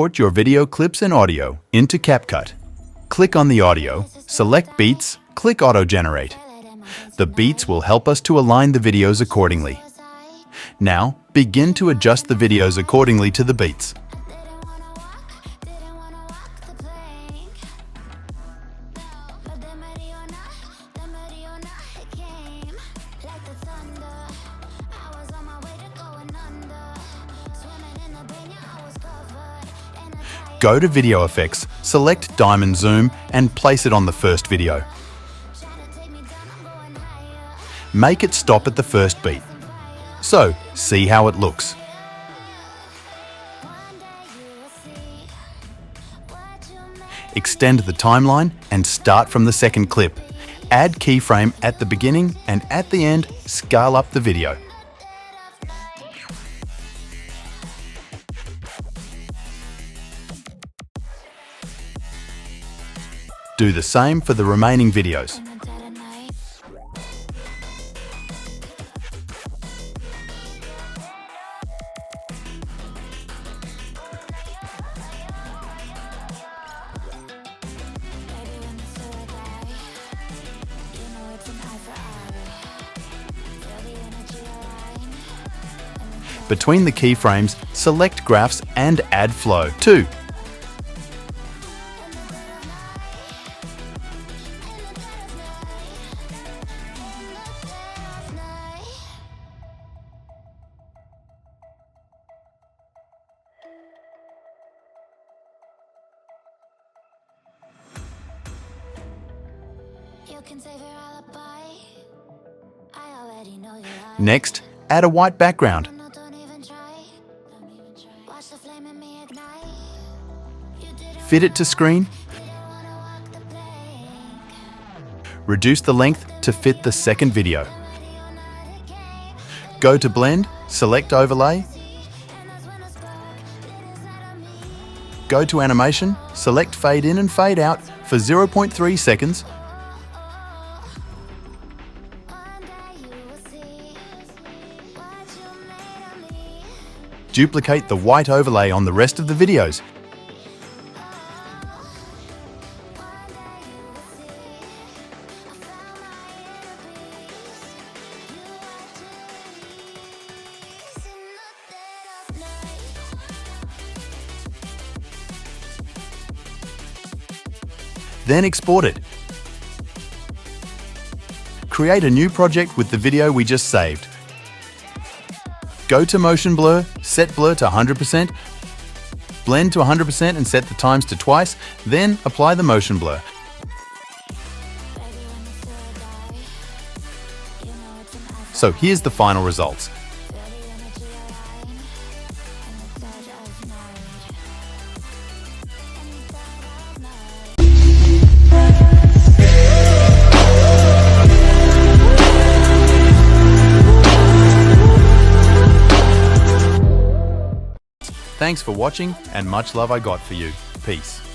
import your video clips and audio into Capcut. Click on the audio, select Beats, click Auto Generate. The beats will help us to align the videos accordingly. Now, begin to adjust the videos accordingly to the beats. Go to Video Effects, select Diamond Zoom and place it on the first video. Make it stop at the first beat. So, see how it looks. Extend the timeline and start from the second clip. Add keyframe at the beginning and at the end, scale up the video. Do the same for the remaining videos. Between the keyframes, select Graphs and add Flow too. Next, add a white background. Fit it to screen. Reduce the length to fit the second video. Go to Blend, select Overlay. Go to Animation, select Fade In and Fade Out for 0.3 seconds. Duplicate the white overlay on the rest of the videos. Then export it. Create a new project with the video we just saved. Go to Motion Blur, set Blur to 100%, blend to 100% and set the times to twice, then apply the Motion Blur. So here's the final results. Thanks for watching and much love I got for you. Peace.